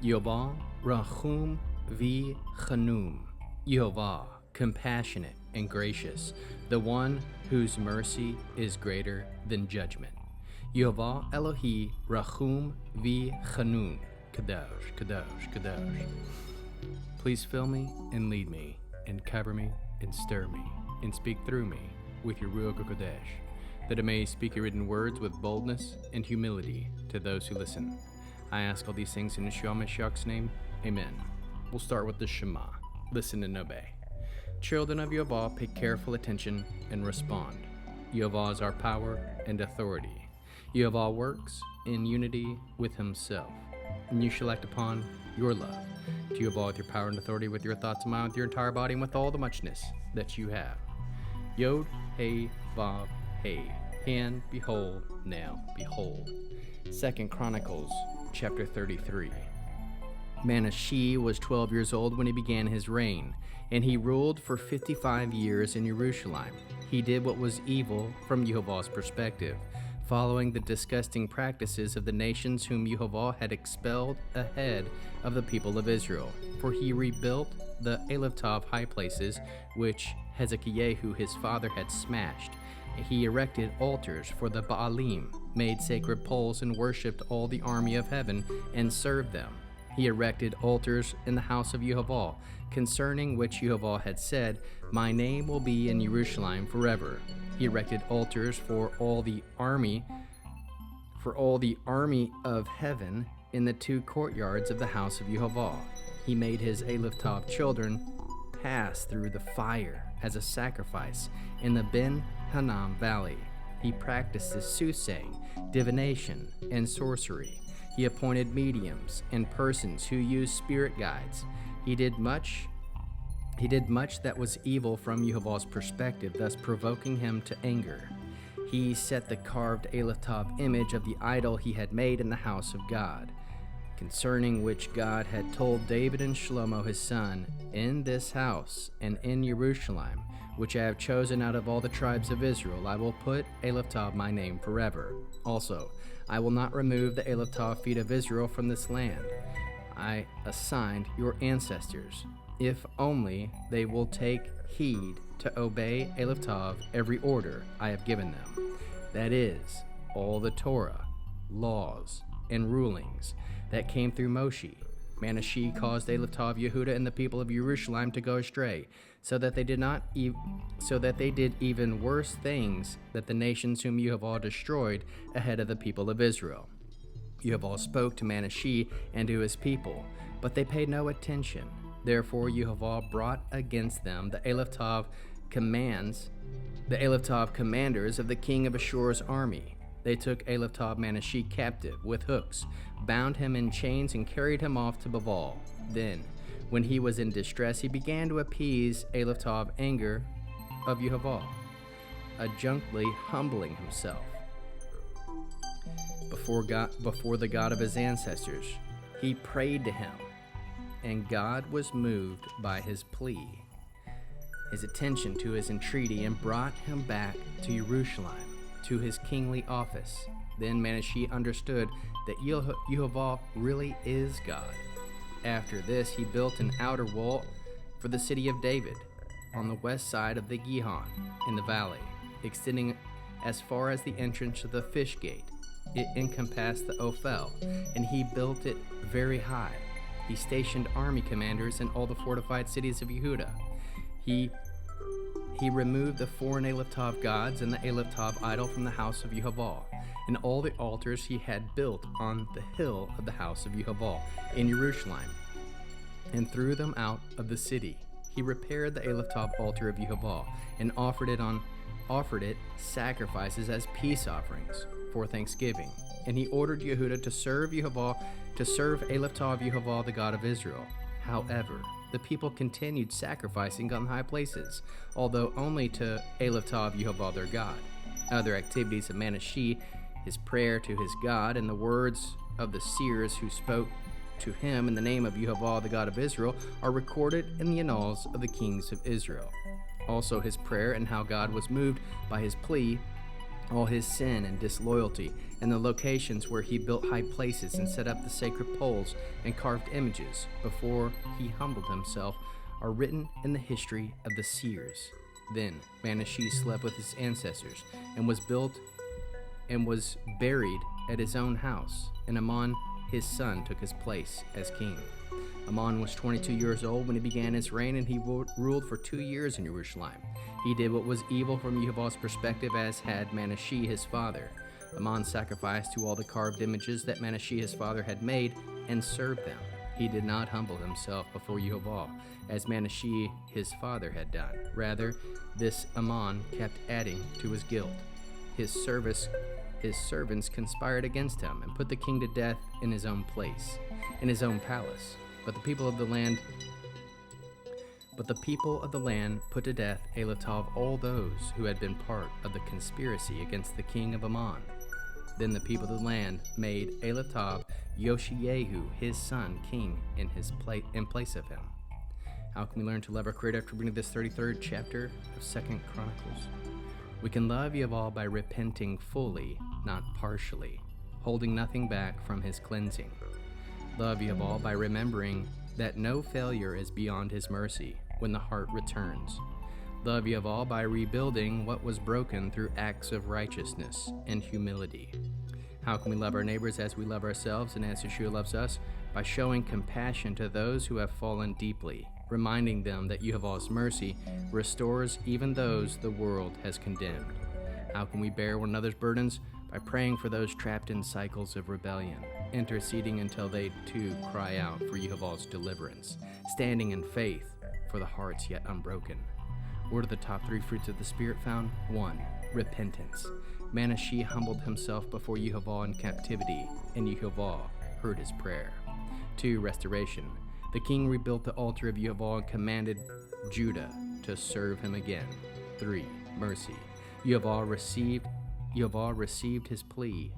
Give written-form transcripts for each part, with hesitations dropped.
Yehovah, Rah-KHOOM, Veh-Khah-NOON. Yehovah, compassionate and gracious, the one whose mercy is greater than judgment. Yehovah Elohei, Rachum, Veh-Khah-NOON. Kadosh, Kadosh, Kadosh. Please fill me and lead me, and cover me and stir me, and speak through me with your Ruach HaKodesh, that I may speak your written words with boldness and humility to those who listen. I ask all these things in Yeshua Mashiach's name. Amen. We'll start with the Shema. Listen and obey. Children of Yehovah, pay careful attention and respond. Yehovah is our power and authority. Yehovah works in unity with himself, and you shall act upon your love to Yehovah with your power and authority, with your thoughts and mind, with your entire body, and with all the muchness that you have. Yeh-ho-VAH. And behold, now behold. 2 Chronicles chapter 33. Manasseh was 12 years old when he began his reign, and he ruled for 55 years in Jerusalem. He did what was evil from Yehovah's perspective, following the disgusting practices of the nations whom Yehovah had expelled ahead of the people of Israel. For he rebuilt the Eloth high places, which Hezekiah his father had smashed. He erected altars for the Baalim, made sacred poles, and worshipped all the army of heaven, and served them. He erected altars in the house of Yehovah, concerning which Yehovah had said, "My name will be in Jerusalem forever." He erected altars for all the army of heaven in the two courtyards of the house of Yehovah. He made his Eloth children pass through the fire as a sacrifice in the Ben-Hinnom valley. He practiced soothsaying, divination, and sorcery. He appointed mediums and persons who used spirit guides. He did much that was evil from Yehovah's perspective, thus provoking him to anger. He set the carved Eloth image of the idol he had made in the house of God, concerning which God had told David and Shlomo his son, "In this house and in Jerusalem, which I have chosen out of all the tribes of Israel, I will put Eloth my name forever. Also, I will not remove the Eloth feet of Israel from this land I assigned your ancestors, if only they will take heed to obey Eloth every order I have given them, that is, all the Torah, laws, and rulings that came through Moshe." Manasseh caused Eloth Yehuda and the people of Jerusalem to go astray, so that they did even worse things than the nations whom Yehovah destroyed ahead of the people of Israel. Yehovah spoke to Manasseh and to his people, but they paid no attention. Therefore Yehovah brought against them the Eloth commanders of the king of Ashur's army. They took Eloth Manasseh captive with hooks, bound him in chains, and carried him off to Baal. Then, when he was in distress, he began to appease Eloth anger of Yehovah, adjunctly humbling himself before the God of his ancestors. He prayed to him, and God was moved by his plea, his attention to his entreaty, and brought him back to Jerusalem, to his kingly office. Then Manasseh understood that Yehovah really is God. After this, he built an outer wall for the city of David on the west side of the Gihon in the valley, extending as far as the entrance to the fish gate. It encompassed the Ophel, and he built it very high. He stationed army commanders in all the fortified cities of Yehuda. He removed the foreign Eloth gods and the Eloth idol from the house of Yehovah, and all the altars he had built on the hill of the house of Yehovah in Jerusalem, and threw them out of the city. He repaired the Eloth altar of Yehovah, and offered it sacrifices as peace offerings for thanksgiving. And he ordered Yehuda to serve Eloth Yehovah, the God of Israel. However, the people continued sacrificing on high places, although only to Eloth Yehovah their God. Other activities of Manasseh, his prayer to his God, and the words of the seers who spoke to him in the name of Yehovah, the God of Israel, are recorded in the annals of the kings of Israel. Also his prayer and how God was moved by his plea all his sin and disloyalty, and the locations where he built high places and set up the sacred poles and carved images before he humbled himself, are written in the history of the seers. Then Manasseh slept with his ancestors and was buried at his own house, and Amon his son took his place as king. Amon was 22 years old when he began his reign, and he ruled for 2 years in Jerusalem. He did what was evil from Yehovah's perspective, as had Manasseh his father. Amon sacrificed to all the carved images that Manasseh his father had made and served them. He did not humble himself before Yehovah, as Manasseh his father had done. Rather, this Amon kept adding to his guilt. His servants conspired against him and put the king to death in his own place, in his own palace. But the people of the land put to death Elatov all those who had been part of the conspiracy against the king of Ammon. Then the people of the land made Elatov Yoshiyahu his son king in place of him. How can we learn to love our Creator after reading this 33rd chapter of 2nd Chronicles? We can love Yehovah by repenting fully, not partially, holding nothing back from his cleansing. Love Yehovah by remembering that no failure is beyond his mercy when the heart returns. Love Yehovah by rebuilding what was broken through acts of righteousness and humility. How can we love our neighbors as we love ourselves and as Yeshua loves us? By showing compassion to those who have fallen deeply, reminding them that Yehovah's mercy restores even those the world has condemned. How can we bear one another's burdens? By praying for those trapped in cycles of rebellion, interceding until they too cry out for Yehovah's deliverance, standing in faith for the hearts yet unbroken. What are the top 3 fruits of the Spirit found? 1. Repentance. Manasseh humbled himself before Yehovah in captivity, and Yehovah heard his prayer. 2. Restoration. The king rebuilt the altar of Yehovah and commanded Judah to serve him again. 3. Mercy. Yehovah received his plea,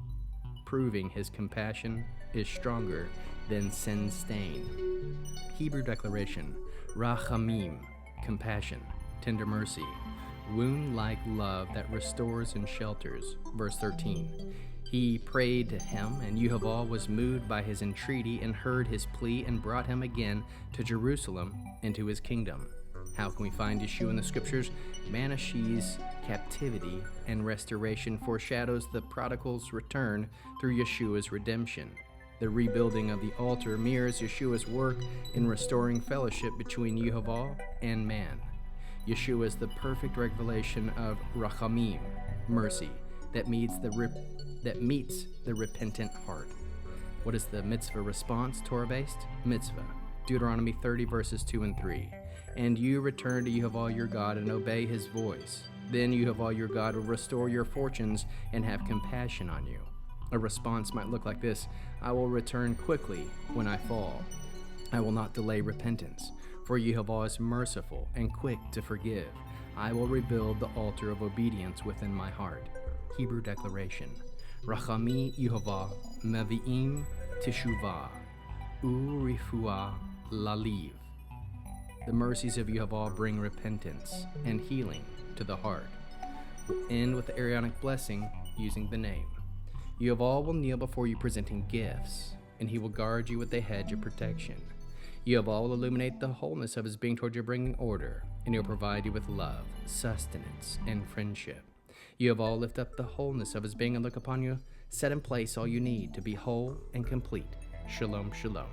proving his compassion is stronger than sin stain. Hebrew declaration: Rachamim, compassion, tender mercy, wound-like love that restores and shelters. Verse 13. He prayed to him, and Yehovah was moved by his entreaty and heard his plea and brought him again to Jerusalem and to his kingdom. How can we find Yeshua in the scriptures? Manasseh's captivity and restoration foreshadows the prodigal's return through Yeshua's redemption. The rebuilding of the altar mirrors Yeshua's work in restoring fellowship between Yehovah and man. Yeshua is the perfect revelation of Rachamim, mercy, that meets the repentant heart. What is the Mitzvah response, Torah-Based? Mitzvah, Deuteronomy 30 verses 2 and 3. And you return to Yehovah your God and obey his voice. Then Yehovah your God will restore your fortunes and have compassion on you. A response might look like this: I will return quickly when I fall. I will not delay repentance, for Yehovah is merciful and quick to forgive. I will rebuild the altar of obedience within my heart. Hebrew declaration: Rachamim Yehovah mevi'im teshuvah u'refuah laliv. The mercies of Yehovah bring repentance and healing to the heart. We'll end with the Aaronic blessing using the name. Yehovah will kneel before you presenting gifts, and he will guard you with a hedge of protection. Yehovah will illuminate the wholeness of his being toward your bringing order, and he'll provide you with love, sustenance, and friendship. Yehovah will lift up the wholeness of his being and look upon you, set in place all you need to be whole and complete. Shalom, shalom.